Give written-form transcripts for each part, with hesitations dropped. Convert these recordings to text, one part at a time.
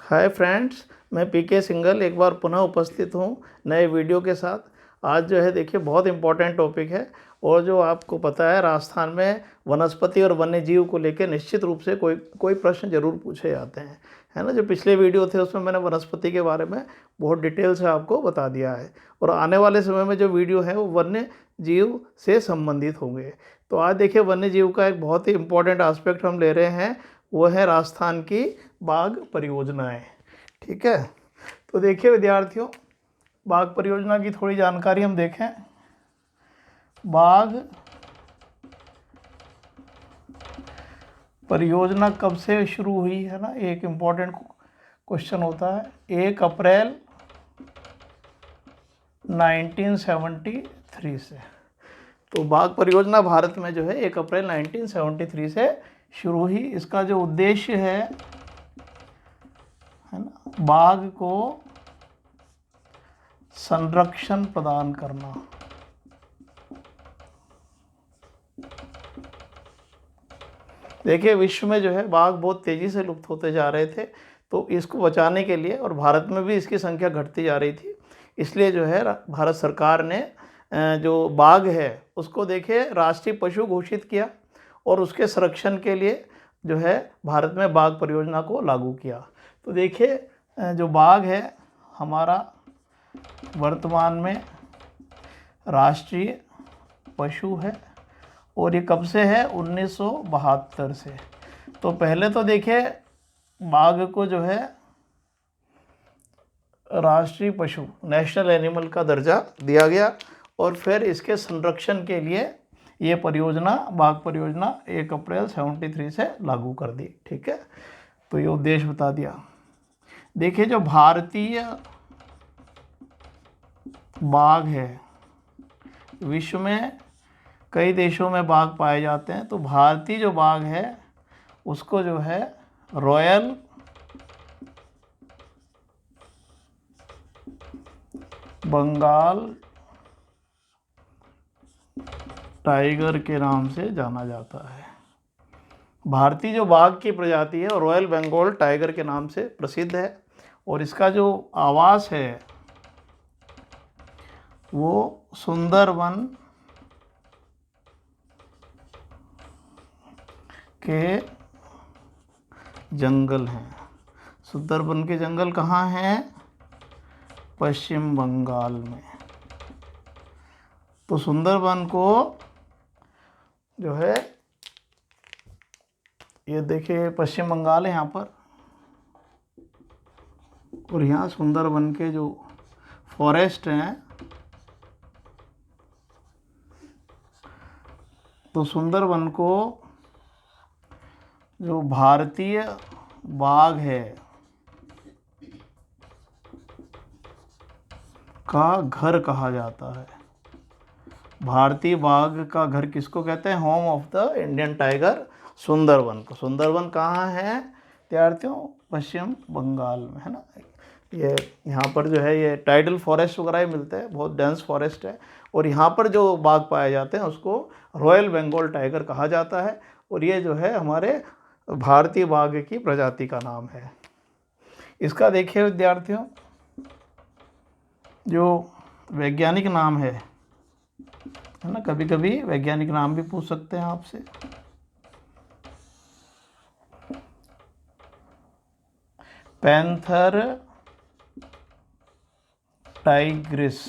Hi friends, मैं पीके सिंघल एक बार पुनः उपस्थित हूँ नए वीडियो के साथ। आज जो है देखिए बहुत इम्पोर्टेंट टॉपिक है। और जो आपको पता है राजस्थान में वनस्पति और वन्य जीव को लेकर निश्चित रूप से कोई कोई प्रश्न जरूर पूछे जाते हैं, है ना। जो पिछले वीडियो थे उसमें मैंने वनस्पति के बारे में बहुत डिटेल से आपको बता दिया है, और आने वाले समय में जो वीडियो है वो वन्य जीव से संबंधित होंगे। तो आज देखिए वन्य जीव का एक बहुत ही इम्पोर्टेंट एस्पेक्ट हम ले रहे हैं, वो है राजस्थान की बाघ परियोजनाएं। ठीक है, तो देखिए विद्यार्थियों, बाघ परियोजना की थोड़ी जानकारी हम देखें। बाघ परियोजना कब से शुरू हुई है ना, एक इम्पोर्टेंट क्वेश्चन होता है। 1 अप्रैल 1973 से। तो बाघ परियोजना भारत में जो है 1 अप्रैल 1973 से शुरू हुई। इसका जो उद्देश्य है ना, बाघ को संरक्षण प्रदान करना। देखिए विश्व में जो है बाघ बहुत तेजी से लुप्त होते जा रहे थे, तो इसको बचाने के लिए, और भारत में भी इसकी संख्या घटती जा रही थी, इसलिए जो है भारत सरकार ने जो बाघ है उसको देखिए राष्ट्रीय पशु घोषित किया, और उसके संरक्षण के लिए जो है भारत में बाघ परियोजना को लागू किया। तो देखिए जो बाघ है हमारा वर्तमान में राष्ट्रीय पशु है, और ये कब से है? 1972 से। तो पहले तो देखिए बाघ को जो है राष्ट्रीय पशु, नेशनल एनिमल का दर्जा दिया गया, और फिर इसके संरक्षण के लिए ये परियोजना, बाघ परियोजना 1 अप्रैल 73 से लागू कर दी। ठीक है, तो ये उद्देश्य बता दिया। देखिए जो भारतीय बाघ है, विश्व में कई देशों में बाघ पाए जाते हैं, तो भारतीय जो बाघ है उसको जो है रॉयल बंगाल टाइगर के नाम से जाना जाता है। भारतीय जो बाघ की प्रजाति है रॉयल बंगाल टाइगर के नाम से प्रसिद्ध है, और इसका जो आवास है वो सुंदरवन के जंगल हैं। सुंदरबन के जंगल कहाँ हैं? पश्चिम बंगाल में। तो सुंदरबन को जो है, ये देखिए पश्चिम बंगाल है यहाँ पर, और यहाँ सुंदरबन के जो फॉरेस्ट हैं, तो सुंदरबन को जो भारतीय बाघ है का घर कहा जाता है। भारतीय बाघ का घर किसको कहते हैं? Home of the Indian tiger, Sundarban को। सुंदरबन कहाँ है विद्यार्थियों? पश्चिम बंगाल में, है ना। ये यहाँ पर जो है ये टाइडल फॉरेस्ट वगैरह मिलते हैं, बहुत डेंस फॉरेस्ट है, और यहाँ पर जो बाघ पाए जाते हैं उसको रॉयल बंगाल टाइगर कहा जाता है, और ये जो है हमारे भारतीय बाघ की प्रजाति का नाम है। इसका देखिए विद्यार्थियों जो वैज्ञानिक नाम है ना, कभी कभी वैज्ञानिक नाम भी पूछ सकते हैं आपसे। पैंथर टाइग्रिस,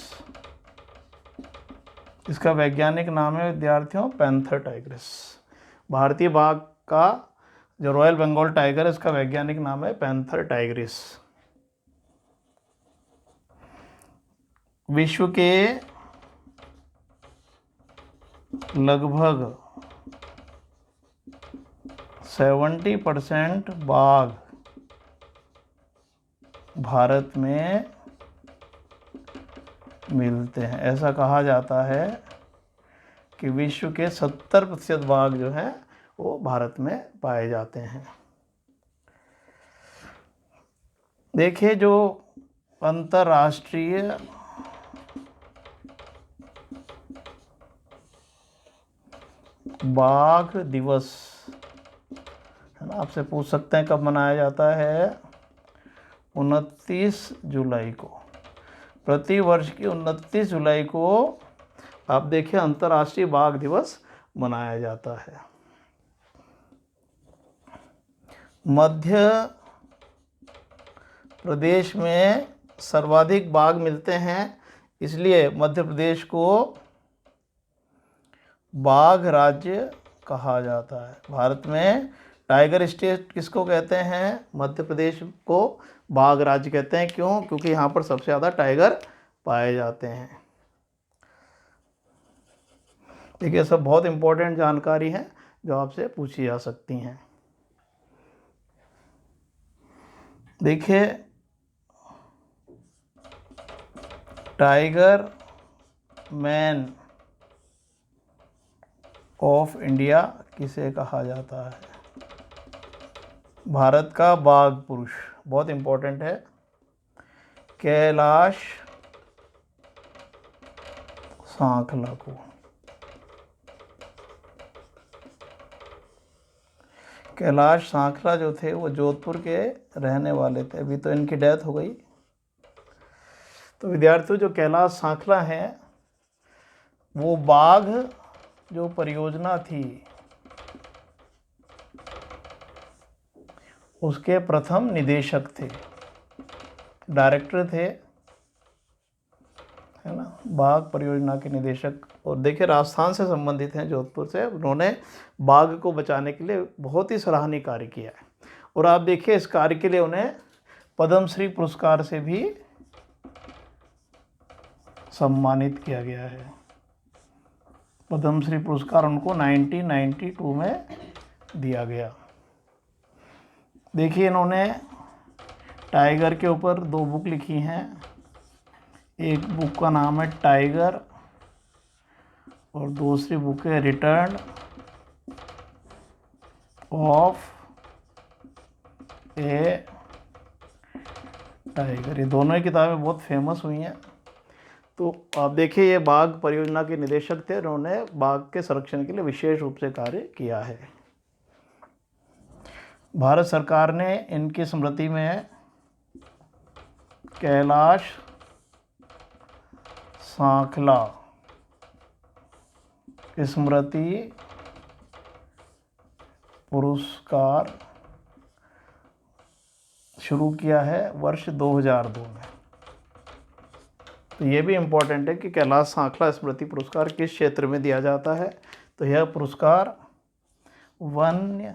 इसका वैज्ञानिक नाम है विद्यार्थियों पैंथर टाइग्रिस। भारतीय बाघ का जो रॉयल बंगाल टाइगर है इसका वैज्ञानिक नाम है पैंथर टाइग्रिस। विश्व के लगभग 70% बाघ भारत में मिलते हैं। ऐसा कहा जाता है कि विश्व के 70% बाघ जो हैं वो भारत में पाए जाते हैं। देखिए जो अंतर्राष्ट्रीय बाघ दिवस है ना, आपसे पूछ सकते हैं कब मनाया जाता है? 29 जुलाई को, प्रति वर्ष की 29 जुलाई को आप देखिए अंतर्राष्ट्रीय बाघ दिवस मनाया जाता है। मध्य प्रदेश में सर्वाधिक बाघ मिलते हैं, इसलिए मध्य प्रदेश को बाघ राज्य कहा जाता है। भारत में टाइगर स्टेट किसको कहते हैं? मध्य प्रदेश को बाघ राज्य कहते हैं। क्यों? क्योंकि यहाँ पर सबसे ज़्यादा टाइगर पाए जाते हैं। देखिए सब बहुत इम्पोर्टेंट जानकारी है जो आपसे पूछी जा सकती हैं। देखिए टाइगर मैन ऑफ इंडिया किसे कहा जाता है? भारत का बाघ पुरुष, बहुत इम्पोर्टेंट है, कैलाश सांखला को। कैलाश सांखला जो थे वो जोधपुर के रहने वाले थे, अभी तो इनकी डेथ हो गई। तो विद्यार्थियों जो कैलाश सांखला हैं वो बाघ जो परियोजना थी उसके प्रथम निदेशक थे, डायरेक्टर थे, है ना, बाघ परियोजना के निदेशक। और देखिए राजस्थान से संबंधित हैं, जोधपुर से। उन्होंने बाघ को बचाने के लिए बहुत ही सराहनीय कार्य किया है। और आप देखिए इस कार्य के लिए उन्हें पद्मश्री पुरस्कार से भी सम्मानित किया गया है। पद्मश्री पुरस्कार उनको 1992 में दिया गया। देखिए इन्होंने टाइगर के ऊपर 2 बुक लिखी हैं। एक बुक का नाम है टाइगर और दूसरी बुक है रिटर्न ऑफ ए टाइगर। ये दोनों ही किताबें बहुत फेमस हुई हैं। तो आप देखिए ये बाघ परियोजना के निदेशक थे, उन्होंने बाघ के संरक्षण के लिए विशेष रूप से कार्य किया है। भारत सरकार ने इनकी स्मृति में कैलाश सांखला स्मृति पुरस्कार शुरू किया है वर्ष 2002 में। तो ये भी इम्पोर्टेंट है कि कैलाश सांखला स्मृति पुरस्कार किस क्षेत्र में दिया जाता है। तो यह पुरस्कार वन्य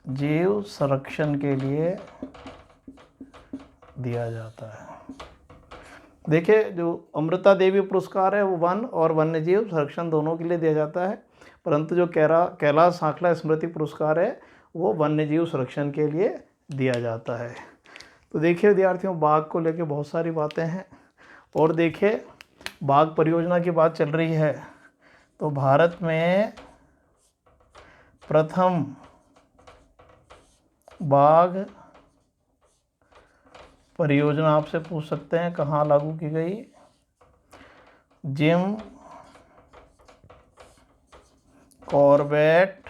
जीव संरक्षण के लिए दिया जाता है। देखिए जो अमृता देवी पुरस्कार है वो वन और वन्य जीव संरक्षण दोनों के लिए दिया जाता है, परंतु जो कैलाश सांखला स्मृति पुरस्कार है वो वन्य जीव संरक्षण के लिए दिया जाता है। तो देखिए विद्यार्थियों बाघ को लेके बहुत सारी बातें हैं। और देखिए बाघ परियोजना की बात चल रही है तो भारत में प्रथम बाघ परियोजना आपसे पूछ सकते हैं कहाँ लागू की गई? जिम कॉर्बेट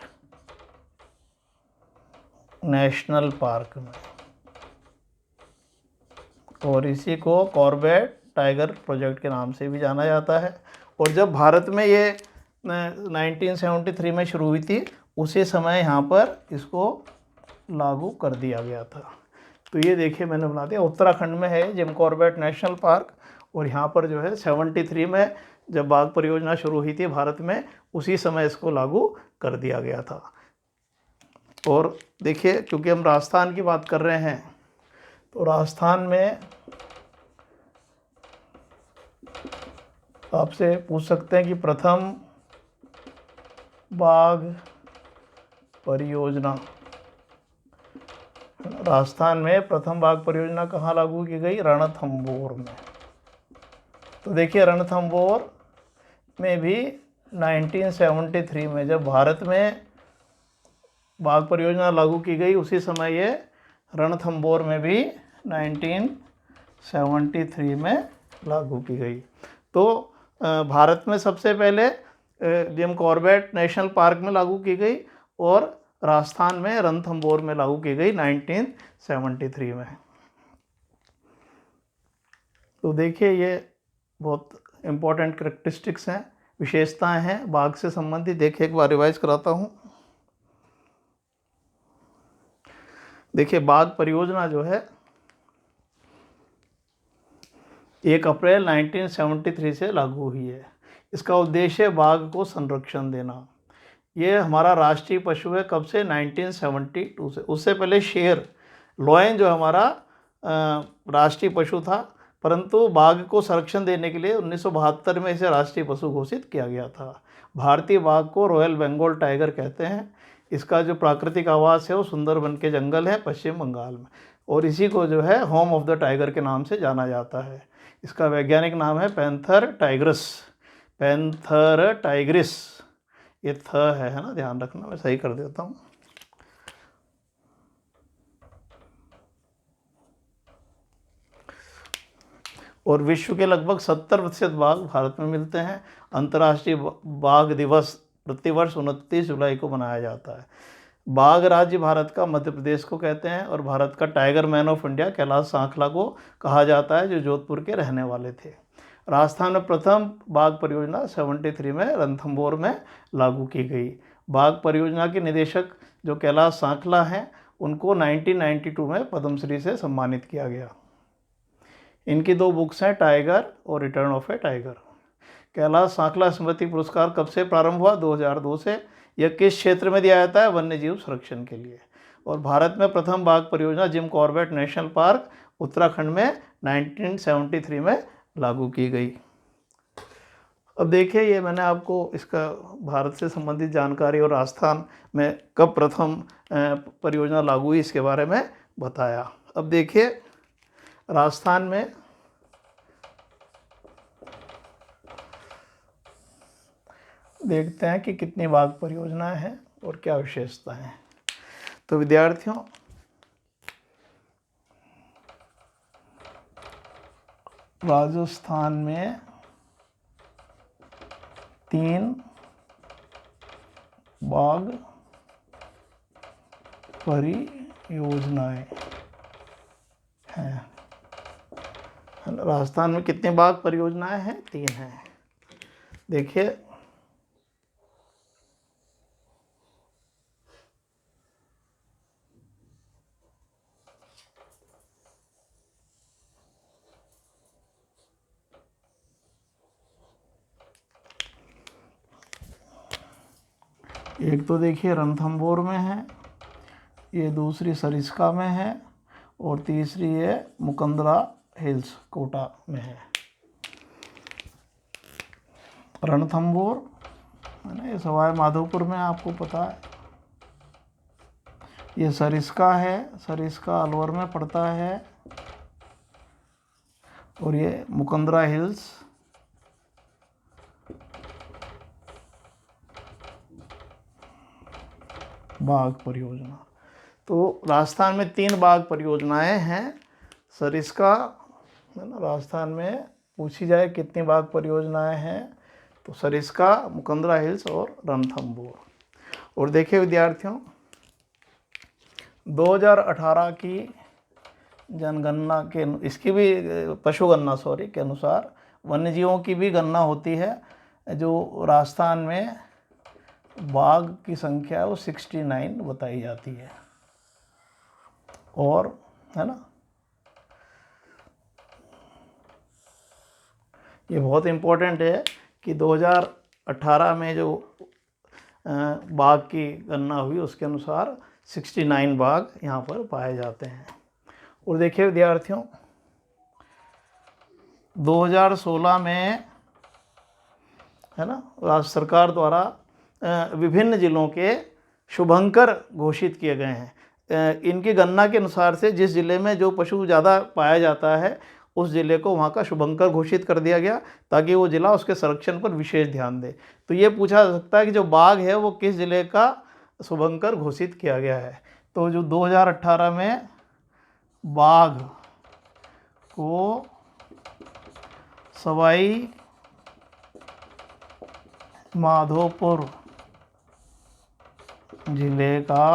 नेशनल पार्क में, और इसी को कॉर्बेट टाइगर प्रोजेक्ट के नाम से भी जाना जाता है। और जब भारत में ये 1973 में शुरू हुई थी उसी समय यहाँ पर इसको लागू कर दिया गया था। तो ये देखिए मैंने बना दिया, उत्तराखंड में है जिम कॉर्बेट नेशनल पार्क, और यहाँ पर जो है 73 में जब बाघ परियोजना शुरू हुई थी भारत में उसी समय इसको लागू कर दिया गया था। और देखिए चूँकि हम राजस्थान की बात कर रहे हैं तो राजस्थान में आपसे पूछ सकते हैं कि प्रथम बाघ परियोजना, राजस्थान में प्रथम बाघ परियोजना कहाँ लागू की गई? रणथंभौर में। तो देखिए रणथंभौर में भी 1973 में जब भारत में बाघ परियोजना लागू की गई उसी समय ये रणथंभौर में भी 1973 में लागू की गई। तो भारत में सबसे पहले जिम कॉर्बेट नेशनल पार्क में लागू की गई और राजस्थान में रणथंभौर में लागू की गई 1973 में। तो देखिए ये बहुत इम्पोर्टेंट करेक्टरिस्टिक्स हैं, विशेषताएं हैं बाघ से संबंधित। देखिए एक बार रिवाइज कराता हूँ। देखिए बाघ परियोजना जो है 1 अप्रैल 1973 से लागू हुई है। इसका उद्देश्य बाघ को संरक्षण देना। ये हमारा राष्ट्रीय पशु है कब से? 1972 से। उससे पहले शेर लॉयन जो हमारा राष्ट्रीय पशु था, परंतु बाघ को संरक्षण देने के लिए 1972 में इसे राष्ट्रीय पशु घोषित किया गया था। भारतीय बाघ को रॉयल बंगाल टाइगर कहते हैं। इसका जो प्राकृतिक आवास है वो सुंदरबन के जंगल है पश्चिम बंगाल में, और इसी को जो है होम ऑफ द टाइगर के नाम से जाना जाता है। इसका वैज्ञानिक नाम है पैंथर टाइग्रिस। पैंथर टाइग्रिस, ये थ है ना, ध्यान रखना, मैं सही कर देता हूँ। और विश्व के लगभग 70% बाघ भारत में मिलते हैं। अंतर्राष्ट्रीय बाघ दिवस प्रतिवर्ष 29 जुलाई को मनाया जाता है। बाघ राज्य भारत का मध्य प्रदेश को कहते हैं, और भारत का tiger man of India Kailash Sankhla को कहा जाता है, जो जोधपुर के रहने वाले थे। राजस्थान में प्रथम बाघ परियोजना 73 में रणथंभौर में लागू की गई। बाघ परियोजना के निदेशक जो कैलाश सांखला हैं, उनको 1992 में पद्मश्री से सम्मानित किया गया। इनकी 2 बुक्स हैं, टाइगर और return of a tiger. Kailash Sankhala स्मृति पुरस्कार कब से प्रारंभ हुआ? 2002 से। यह किस क्षेत्र में दिया जाता है? वन्य जीव संरक्षण के लिए। और भारत में प्रथम बाघ परियोजना Jim Corbett national park Uttarakhand में 1973 में लागू की गई। अब देखिए ये मैंने आपको इसका भारत से संबंधित जानकारी और राजस्थान में कब प्रथम परियोजना लागू हुई इसके बारे में बताया। अब देखिए राजस्थान में देखते हैं कि कितनी बाघ परियोजनाएं हैं और क्या विशेषताएं हैं। तो विद्यार्थियों, राजस्थान में 3 बाघ परियोजनाएं हैं। राजस्थान में कितनी बाघ परियोजनाएं हैं? 3 हैं। देखिए एक तो देखिए रणथंभौर में है, ये दूसरी सरिस्का में है, और तीसरी है मुकंदरा हिल्स कोटा में है। रणथंभौर है ना, ये सवाई माधोपुर में, आपको पता है। ये सरिस्का है, सरिस्का अलवर में पड़ता है, और ये मुकंदरा हिल्स बाघ परियोजना। तो राजस्थान में 3 बाघ परियोजनाएं हैं। सरिस्का है ना, राजस्थान में पूछी जाए कितनी बाघ परियोजनाएं हैं, तो सरिस्का, मुकंदरा हिल्स और रणथंभौर। और देखिए विद्यार्थियों, 2018 की जनगणना के, इसकी भी पशु गणना के अनुसार वन्यजीवों की भी गणना होती है। जो राजस्थान में बाघ की संख्या है वो 69 बताई जाती है। और है ना, ये बहुत इम्पोर्टेंट है कि 2018 में जो बाघ की गणना हुई उसके अनुसार 69 बाघ यहाँ पर पाए जाते हैं। और देखिए विद्यार्थियों, 2016 में है ना, राज्य सरकार द्वारा विभिन्न जिलों के शुभंकर घोषित किए गए हैं। इनकी गणना के अनुसार से जिस जिले में जो पशु ज़्यादा पाया जाता है उस जिले को वहाँ का शुभंकर घोषित कर दिया गया, ताकि वो जिला उसके संरक्षण पर विशेष ध्यान दे। तो ये पूछा जा सकता है कि जो बाघ है वो किस जिले का शुभंकर घोषित किया गया है। तो जो 2018 में बाघ को सवाई माधोपुर जिले का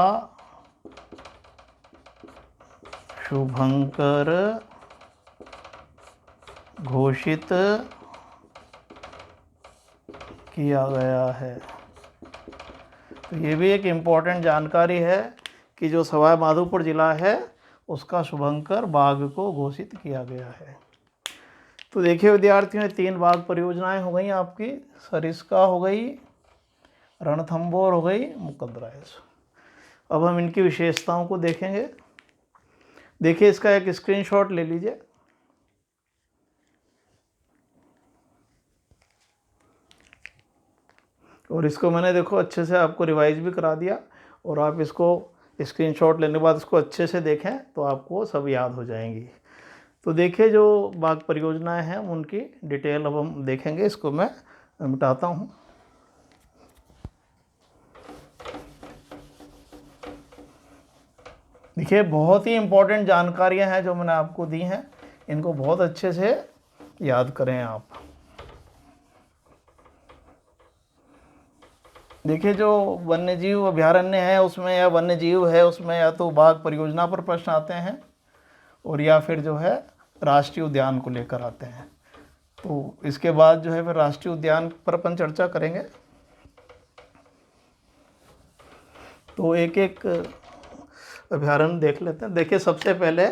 शुभंकर घोषित किया गया है। तो ये भी एक इम्पॉर्टेंट जानकारी है कि जो सवाई माधोपुर जिला है उसका शुभंकर बाघ को घोषित किया गया है। तो देखिए विद्यार्थियों, 3 बाघ परियोजनाएं हो गई आपकी, सरिस्का हो गई, रणथंभौर हो गई, मुकंदरा हिल्स। अब हम इनकी विशेषताओं को देखेंगे। देखिए इसका एक स्क्रीनशॉट ले लीजिए। और इसको मैंने देखो अच्छे से आपको रिवाइज भी करा दिया, और आप इसको स्क्रीनशॉट लेने के बाद इसको अच्छे से देखें तो आपको सब याद हो जाएंगी। तो देखिए जो बाघ परियोजनाएं हैं उनकी डिटेल अब हम देखेंगे। इसको मैं मिटाता हूँ। देखिए बहुत ही इम्पोर्टेंट जानकारियां हैं जो मैंने आपको दी हैं, इनको बहुत अच्छे से याद करें आप। देखिए जो वन्य जीव अभयारण्य है उसमें, या वन्य जीव है उसमें, या तो बाघ परियोजना पर प्रश्न आते हैं और या फिर जो है राष्ट्रीय उद्यान को लेकर आते हैं। तो इसके बाद जो है फिर राष्ट्रीय उद्यान पर अपन चर्चा करेंगे। तो एक एक अभयारण्य देख लेते हैं। देखिए सबसे पहले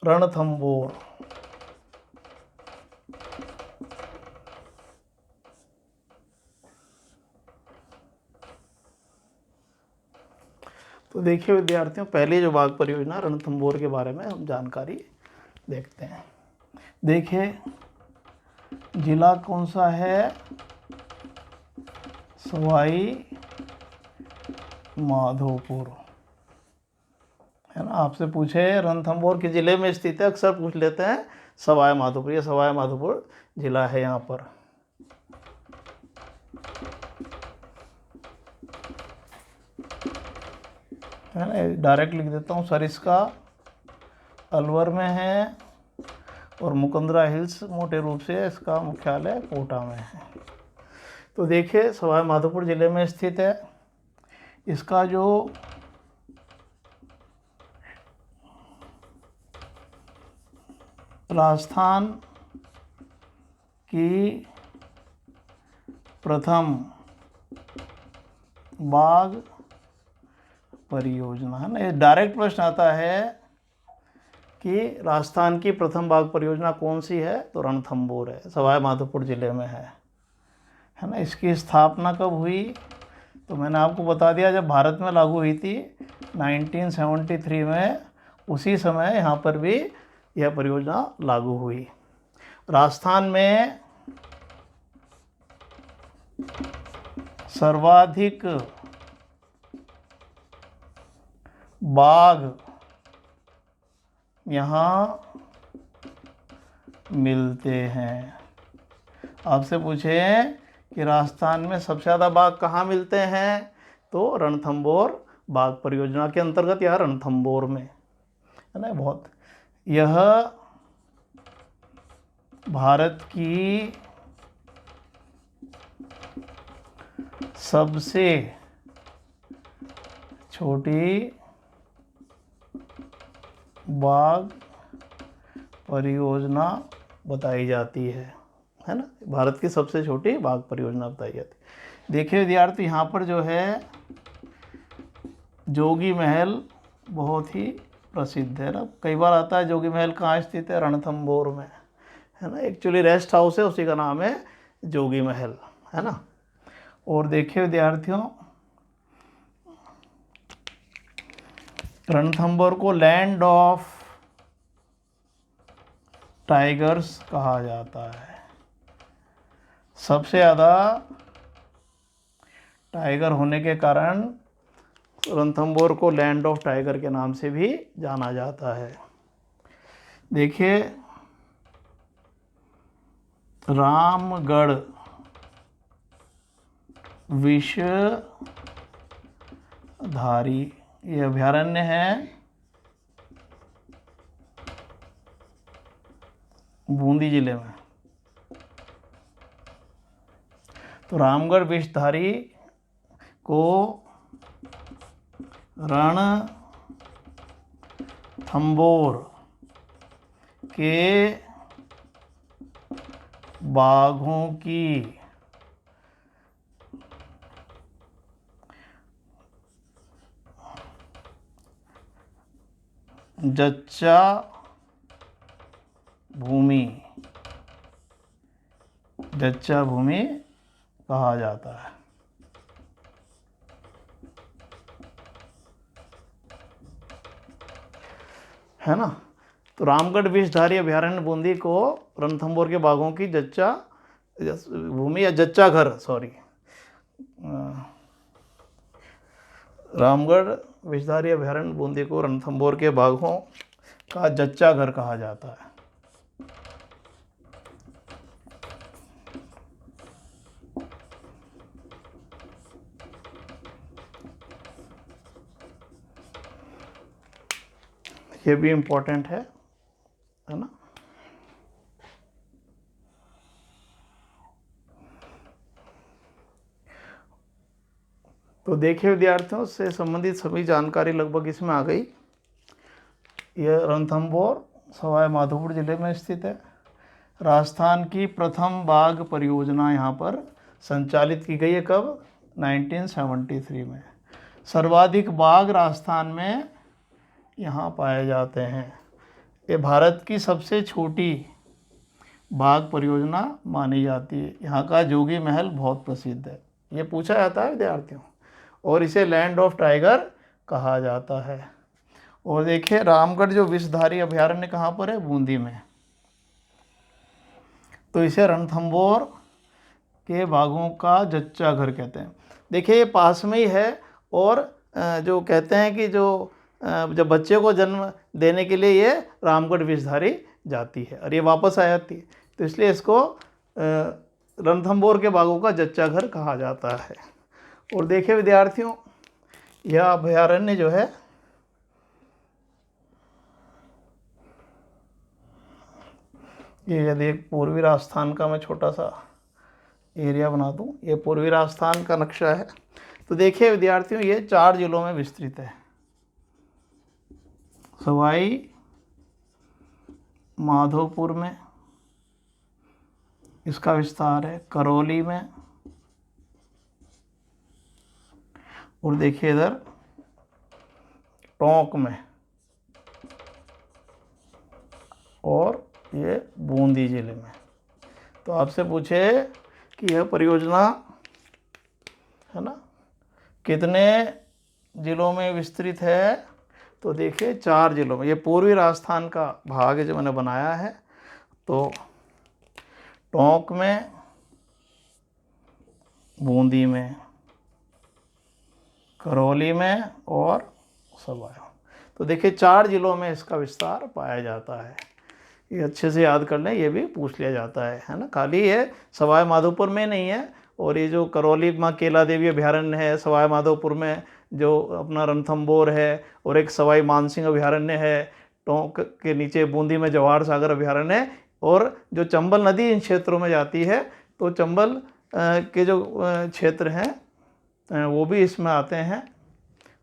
रणथंभौर। तो देखिए विद्यार्थियों, पहली जो बाघ परियोजना रणथंभौर के बारे में हम जानकारी देखते हैं। देखिए जिला कौन सा है? सवाई माधोपुर, है ना। आपसे पूछे रणथंभौर किस जिले में स्थित है, अक्सर पूछ लेते हैं सवाई माधोपुर। ये सवाई माधोपुर जिला है यहाँ पर। है ना, डायरेक्ट लिख देता हूँ। सरिस्का अलवर में है और मुकंदरा हिल्स मोटे रूप से इसका मुख्यालय कोटा में है। तो देखिए सवाई माधोपुर जिले में स्थित है। इसका जो राजस्थान की प्रथम बाघ परियोजना, है ना। ये डायरेक्ट प्रश्न आता है कि राजस्थान की प्रथम बाघ परियोजना कौन सी है, तो रणथंभौर है, सवाई माधोपुर जिले में है ना। इसकी स्थापना कब हुई, तो मैंने आपको बता दिया जब भारत में लागू हुई थी 1973 में, उसी समय यहाँ पर भी यह परियोजना लागू हुई। राजस्थान में सर्वाधिक बाघ यहाँ मिलते हैं। आपसे पूछे कि राजस्थान में सबसे ज़्यादा बाघ कहाँ मिलते हैं, तो रणथंभौर बाघ परियोजना के अंतर्गत या रणथंभौर में, है ना। बहुत यह भारत की सबसे छोटी बाघ परियोजना बताई जाती है ना। भारत की सबसे छोटी बाघ परियोजना बताई जाती है। देखिए विद्यार्थी, यहाँ पर जो है जोगी महल बहुत ही प्रसिद्ध है ना। कई बार आता है जोगी महल कहाँ स्थित है, रणथंभौर में, है ना। एक्चुअली रेस्ट हाउस है, उसी का नाम है जोगी महल, है ना। और देखिए विद्यार्थियों, रणथंभौर को लैंड ऑफ टाइगर्स कहा जाता है। सबसे ज़्यादा टाइगर होने के कारण रणथंभौर को लैंड ऑफ टाइगर के नाम से भी जाना जाता है। देखिए रामगढ़ विषधारी ये अभयारण्य है बूंदी जिले में। तो तो रामगढ़ विषधारी को रणथंभौर के बाघों की जच्चा भूमि कहा जाता है ना। तो रामगढ़ विषधारी अभयारण्य बूंदी को रणथंभौर के बाघों की जच्चा भूमि या जच्चा घर, सॉरी, रामगढ़ विषधारी अभयारण्य बूंदी को रणथंभौर के बाघों का जच्चा घर कहा जाता है। ये भी इम्पोर्टेंट है ना। तो देखिए विद्यार्थियों, से संबंधित सभी जानकारी लगभग इसमें आ गई। यह रणथंभौर सवाई माधोपुर जिले में स्थित है। राजस्थान की प्रथम बाघ परियोजना यहाँ पर संचालित की गई है। कब? 1973 में। सर्वाधिक बाघ राजस्थान में यहाँ पाए जाते हैं। ये भारत की सबसे छोटी बाघ परियोजना मानी जाती है। यहाँ का जोगी महल बहुत प्रसिद्ध है, ये पूछा जाता है विद्यार्थियों, और इसे लैंड ऑफ टाइगर कहा जाता है। और देखिए रामगढ़ जो विषधारी अभयारण्य कहाँ पर है? बूंदी में। तो इसे रणथंभौर के बाघों का जच्चा घर कहते हैं। देखिए ये पास में ही है, और जो कहते हैं कि जो जब बच्चे को जन्म देने के लिए ये रामगढ़ विषधारी जाती है और ये वापस आ जाती है, तो इसलिए इसको रणथंभौर के बाघों का जच्चा घर कहा जाता है। और देखिए विद्यार्थियों, यह अभयारण्य जो है ये, यदि एक पूर्वी राजस्थान का मैं छोटा सा एरिया बना दूं, ये पूर्वी राजस्थान का नक्शा है। तो देखिए विद्यार्थियों, ये 4 जिलों में विस्तृत है। सवाई माधोपुर में इसका विस्तार है, करौली में, और देखिए इधर टोंक में, और ये बूंदी जिले में। तो आपसे पूछे कि यह परियोजना है ना कितने जिलों में विस्तृत है, तो देखिए 4 जिलों में। ये पूर्वी राजस्थान का भाग है जो मैंने बनाया है। तो टोंक में, बूंदी में, करौली में और सवाई। तो देखिए 4 जिलों में इसका विस्तार पाया जाता है। ये अच्छे से याद कर लें, ये भी पूछ लिया जाता है ना। खाली ये सवाई माधोपुर में नहीं है, और ये जो करौली माँ केला देवी अभयारण्य है, सवाई माधोपुर में जो अपना रणथंभौर है, और एक सवाई मानसिंह अभयारण्य है, टोंक के नीचे बूंदी में जवाहर सागर अभयारण्य है, और जो चंबल नदी इन क्षेत्रों में जाती है, तो चंबल के जो क्षेत्र हैं वो भी इसमें आते हैं।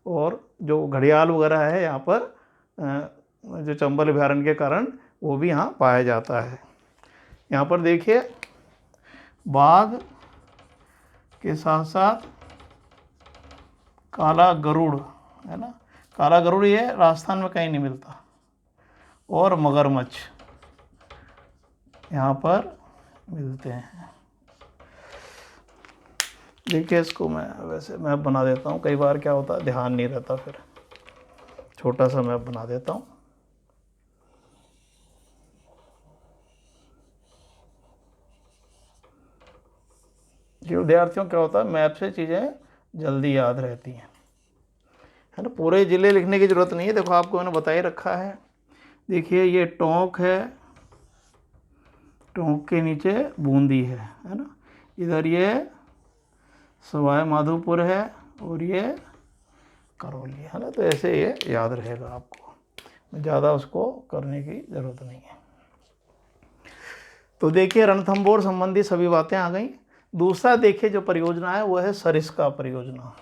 और जो घड़ियाल वगैरह है यहाँ पर जो चंबल अभयारण्य के कारण वो भी यहाँ पाया जाता है। यहाँ पर देखिए बाघ के साथ साथ काला गरुड़ है ना। काला गरुड़ ये राजस्थान में कहीं नहीं मिलता, और मगरमच्छ यहाँ पर मिलते हैं। देखिए इसको मैं वैसे मैप बना देता हूँ, कई बार क्या होता है ध्यान नहीं रहता, फिर छोटा सा मैप बना देता हूँ। कि विद्यार्थियों क्या होता है, मैप से चीज़ें जल्दी याद रहती हैं, है ना। पूरे ज़िले लिखने की ज़रूरत नहीं है, देखो आपको मैंने बता ही रखा है। देखिए ये टोंक है, टोंक के नीचे बूंदी है ना। इधर ये सवाई माधोपुर है, और ये करौली है ना। तो ऐसे ये याद रहेगा आपको, ज़्यादा उसको करने की ज़रूरत नहीं है। तो देखिए रणथंभौर संबंधी सभी बातें आ गई। दूसरा देखिए जो परियोजना है वो है सरिस्का परियोजना।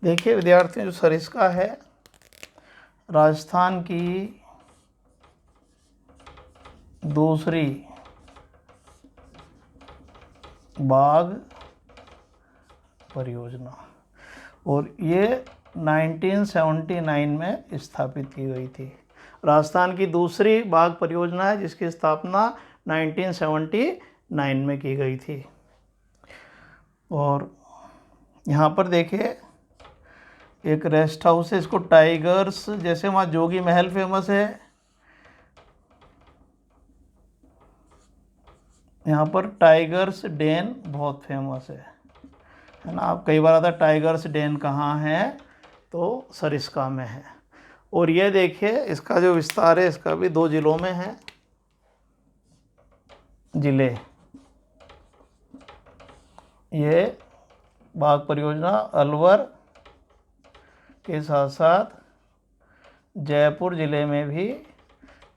देखिए विद्यार्थियों, जो सरिस्का है राजस्थान की दूसरी बाघ परियोजना, और ये 1979 में स्थापित की गई थी। राजस्थान की दूसरी बाघ परियोजना है जिसकी स्थापना 1979 में की गई थी। और यहाँ पर देखिए एक रेस्ट हाउस है, इसको टाइगर्स, जैसे वहाँ जोगी महल फेमस है, यहाँ पर टाइगर्स डेन बहुत फेमस है ना। आप कई बार आता टाइगर्स डेन कहाँ है, तो सरिस्का में है। और ये देखिए इसका जो विस्तार है इसका भी 2 जिलों में है। जिले, ये बाघ परियोजना अलवर के साथ साथ जयपुर जिले में भी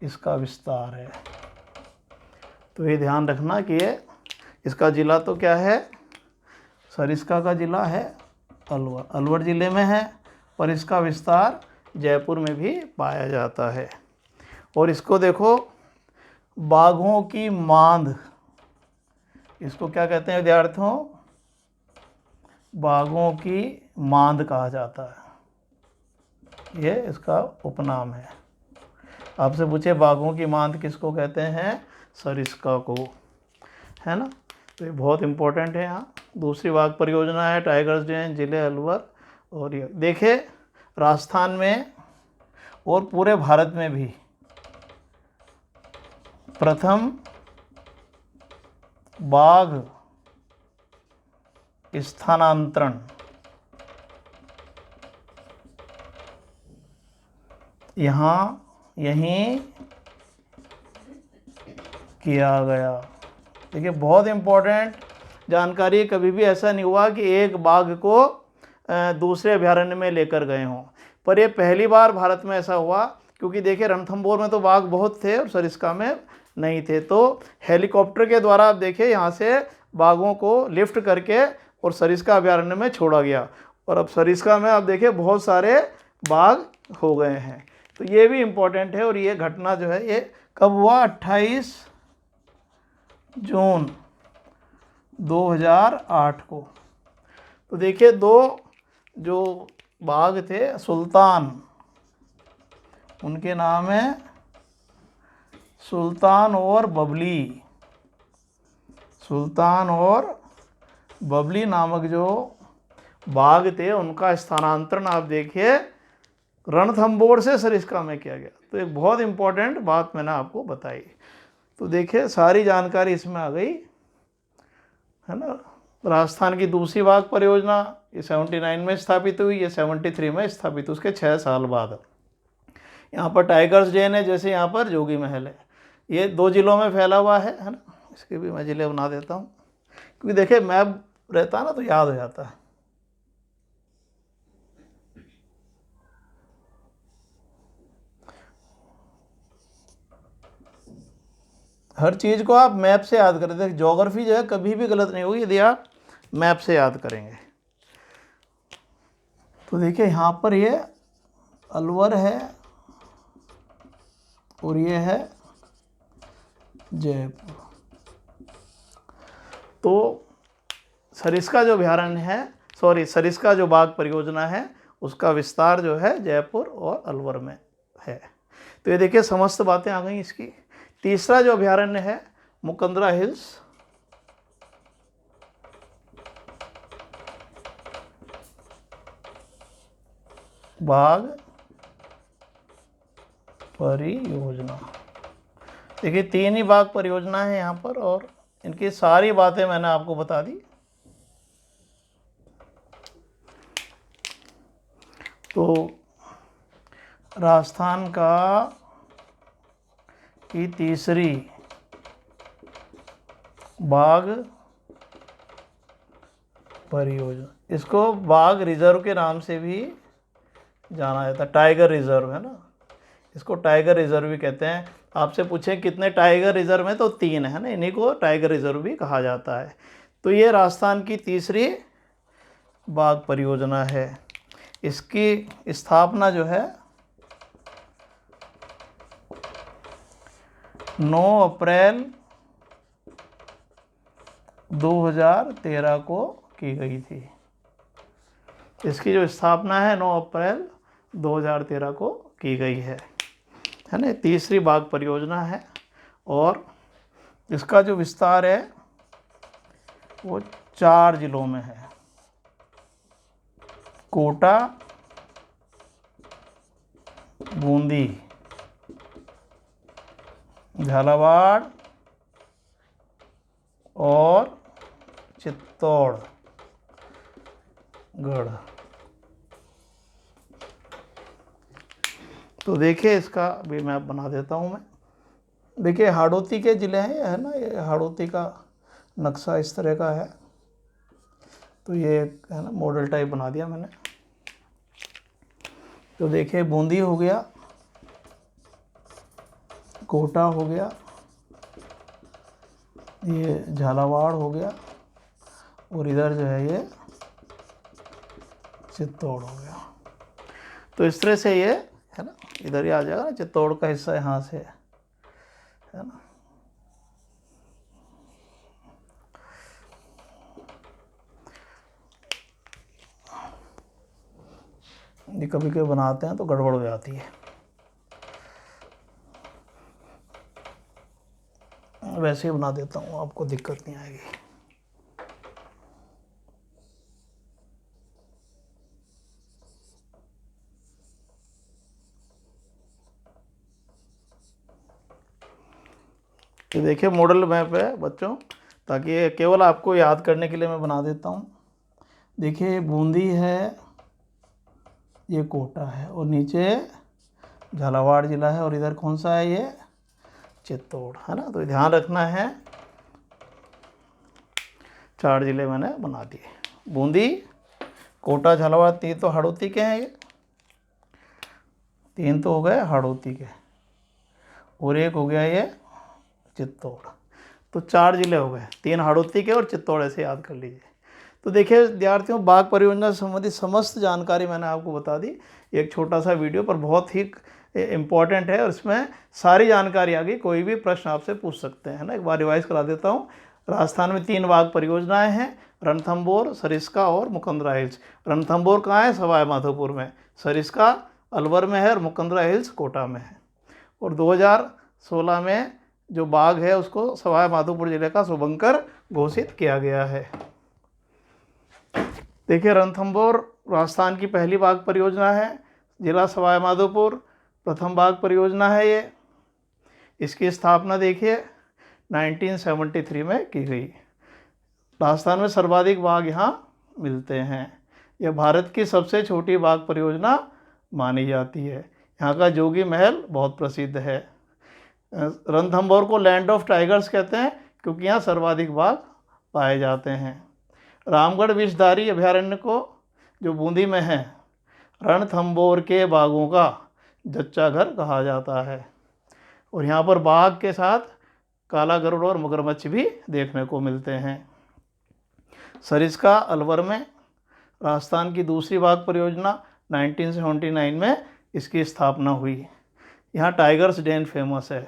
इसका विस्तार है। तो ये ध्यान रखना कि ये इसका ज़िला तो क्या है, सरिस्का का ज़िला है अलवर, अलवर ज़िले में है, पर इसका विस्तार जयपुर में भी पाया जाता है। और इसको देखो बाघों की मांद, इसको क्या कहते हैं विद्यार्थियों, बाघों की मांद कहा जाता है, ये इसका उपनाम है। आपसे पूछे बाघों की मांद किसको कहते हैं, सरिस्का को, है ना। तो ये बहुत इम्पोर्टेंट है। यहाँ दूसरी बाघ परियोजना है टाइगर्स डेन, जिले अलवर। और ये देखिए राजस्थान में और पूरे भारत में भी प्रथम बाघ स्थानांतरण यहीं किया गया। देखिए बहुत इम्पोर्टेंट जानकारी, कभी भी ऐसा नहीं हुआ कि एक बाघ को दूसरे अभयारण्य में लेकर गए हों, पर ये पहली बार भारत में ऐसा हुआ। क्योंकि देखिए रणथंभौर में तो बाघ बहुत थे और सरिस्का में नहीं थे, तो हेलीकॉप्टर के द्वारा आप देखिए यहाँ से बाघों को लिफ्ट करके और सरिस्का अभयारण्य में छोड़ा गया, और अब सरिस्का में आप देखिए बहुत सारे बाघ हो गए हैं। तो ये भी इम्पोर्टेंट है। और ये घटना जो है ये कब हुआ, 28 जून 2008 को। तो देखिए 2 जो बाघ थे सुल्तान, उनके नाम है सुल्तान और बबली, सुल्तान और बबली नामक जो बाघ थे उनका स्थानांतरण आप देखिए रणथंभौर से सरिस्का में किया गया। तो एक बहुत इम्पोर्टेंट बात मैंने आपको बताई। तो देखिए सारी जानकारी इसमें आ गई, है ना। राजस्थान की दूसरी बाघ परियोजना ये 79 में स्थापित हुई, ये 73 में स्थापित हुई, उसके 6 साल बाद। यहाँ पर टाइगर्स डेन है, जैसे यहाँ पर जोगी महल है, ये 2 जिलों में फैला हुआ है ना। इसके भी मैं जिले बना देता हूँ, क्योंकि देखिए मैप रहता है ना तो याद हो जाता है। हर चीज़ को आप मैप से याद करें। देखिए ज्योग्राफी जो है कभी भी गलत नहीं होगी यदि आप मैप से याद करेंगे। तो देखिए यहाँ पर ये अलवर है और ये है जयपुर। तो सरिस्का जो अभयारण्य है, सरिस्का जो बाघ परियोजना है उसका विस्तार जो है जयपुर और अलवर में है। तो ये देखिए समस्त बातें आ गई इसकी। तीसरा जो अभयारण्य है मुकंदरा हिल्स बाघ परियोजना। देखिए 3 ही बाघ परियोजना है यहाँ पर, और इनकी सारी बातें मैंने आपको बता दी। तो राजस्थान की तीसरी बाघ परियोजना, इसको बाघ रिजर्व के नाम से भी जाना जाता है, टाइगर रिजर्व है ना। इसको टाइगर रिजर्व भी कहते हैं। आपसे पूछे कितने टाइगर रिजर्व हैं तो 3 है ना, इन्हीं को टाइगर रिजर्व भी कहा जाता है। तो ये राजस्थान की तीसरी बाघ परियोजना है। इसकी स्थापना जो है 9 अप्रैल 2013 को की गई थी। इसकी जो स्थापना है 9 अप्रैल 2013 को की गई है ना। तीसरी बाघ परियोजना है और इसका जो विस्तार है वो 4 जिलों में है। कोटा, बूंदी, झालावाड़ और चित्तौड़गढ़। तो देखिए इसका भी मैप बना देता हूँ मैं। देखिए हाड़ौती के ज़िले हैं, है ना, ये हाड़ौती का नक्शा इस तरह का है। तो ये है ना मॉडल टाइप बना दिया मैंने। तो देखिए बूंदी हो गया, कोटा हो गया, ये झालावाड़ हो गया और इधर जो है ये चित्तौड़ हो गया। तो इस तरह से ये है ना इधर ही आ जाएगा ना, चित्तौड़ का हिस्सा यहाँ से है ना। ये कभी कभी बनाते हैं तो गड़बड़ हो जाती है। वैसे ही बना देता हूँ, आपको दिक्कत नहीं आएगी। ये देखिए मॉडल मैप है बच्चों, ताकि ये केवल आपको याद करने के लिए मैं बना देता हूँ। देखिए बूंदी है, ये कोटा है और नीचे झालावाड़ ज़िला है और इधर कौन सा है ये चित्तौड़ है ना। तो ध्यान रखना है, 4 ज़िले मैंने बना दिए। बूंदी, कोटा, झालावाड़, 3 तो हाड़ौती के हैं, ये 3 तो हो गए हाड़ौती के और एक हो गया ये चित्तौड़। तो 4 ज़िले हो गए, 3 हाड़ौती के और चित्तौड़, ऐसे याद कर लीजिए। तो देखिए विद्यार्थियों, बाघ परियोजना से संबंधित समस्त जानकारी मैंने आपको बता दी। एक छोटा सा वीडियो पर बहुत ही इम्पॉर्टेंट है और इसमें सारी जानकारी आ गई। कोई भी प्रश्न आपसे पूछ सकते हैं ना। एक बार रिवाइज करा देता हूँ। राजस्थान में 3 बाघ परियोजनाएं हैं, रणथंभौर, सरिस्का और मुकंदरा हिल्स। रणथंभौर कहाँ है? सवाई माधोपुर में। सरिस्का अलवर में है और मुकंदरा हिल्स कोटा में है। और 2016 में जो बाघ है उसको सवाई माधोपुर जिले का शुभंकर घोषित किया गया है। देखिए रणथंभौर राजस्थान की पहली बाघ परियोजना है, जिला सवाई माधोपुर, प्रथम बाघ परियोजना है ये। इसकी स्थापना देखिए 1973 में की गई। राजस्थान में सर्वाधिक बाघ यहाँ मिलते हैं। यह भारत की सबसे छोटी बाघ परियोजना मानी जाती है। यहाँ का जोगी महल बहुत प्रसिद्ध है। रणथंभौर को लैंड ऑफ टाइगर्स कहते हैं क्योंकि यहाँ सर्वाधिक बाघ पाए जाते हैं। रामगढ़ विषधारी अभयारण्य को, जो बूंदी में है, रणथंभौर के बाघों का जच्चा घर कहा जाता है। और यहाँ पर बाघ के साथ काला गरुड़ और मगरमच्छ भी देखने को मिलते हैं। सरिस्का अलवर में राजस्थान की दूसरी बाघ परियोजना 1979 में इसकी स्थापना हुई। यहाँ टाइगर्स डेन फेमस है।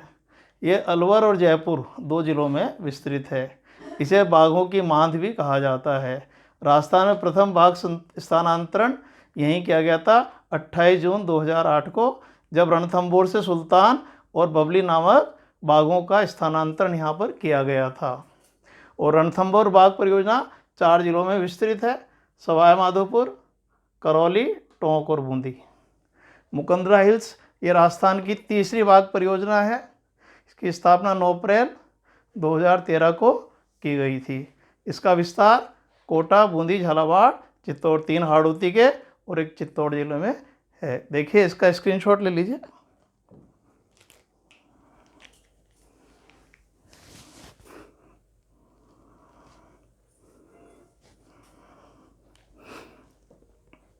ये अलवर और जयपुर 2 जिलों में विस्तृत है। इसे बाघों की मांद भी कहा जाता है। राजस्थान में प्रथम बाघ स्थानांतरण यहीं किया गया था 28 जून 2008 को, जब रणथंभौर से सुल्तान और बबली नामक बाघों का स्थानांतरण यहाँ पर किया गया था। और रणथंभौर बाघ परियोजना 4 जिलों में विस्तृत है, सवाई माधोपुर, करौली, टोंक और बूंदी। मुकंदरा हिल्स ये राजस्थान की तीसरी बाघ परियोजना है। इसकी स्थापना 9 अप्रैल 2013 को की गई थी। इसका विस्तार कोटा, बूंदी, झालावाड़, चित्तौड़, 3 हाड़ौती के और एक चित्तौड़ जिले में है। देखिए इसका स्क्रीनशॉट ले लीजिए।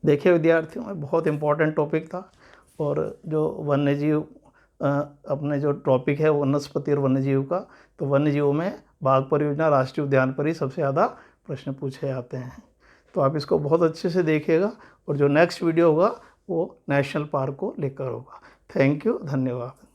देखिए विद्यार्थियों में बहुत इंपॉर्टेंट टॉपिक था और जो वन्यजीव अपने जो टॉपिक है वनस्पति और वन्यजीव का, तो वन्यजीवों में बाघ परियोजना राष्ट्रीय उद्यान पर ही सबसे ज़्यादा प्रश्न पूछे जाते हैं। तो आप इसको बहुत अच्छे से देखिएगा और जो नेक्स्ट वीडियो होगा वो नेशनल पार्क को लेकर होगा। थैंक यू, धन्यवाद।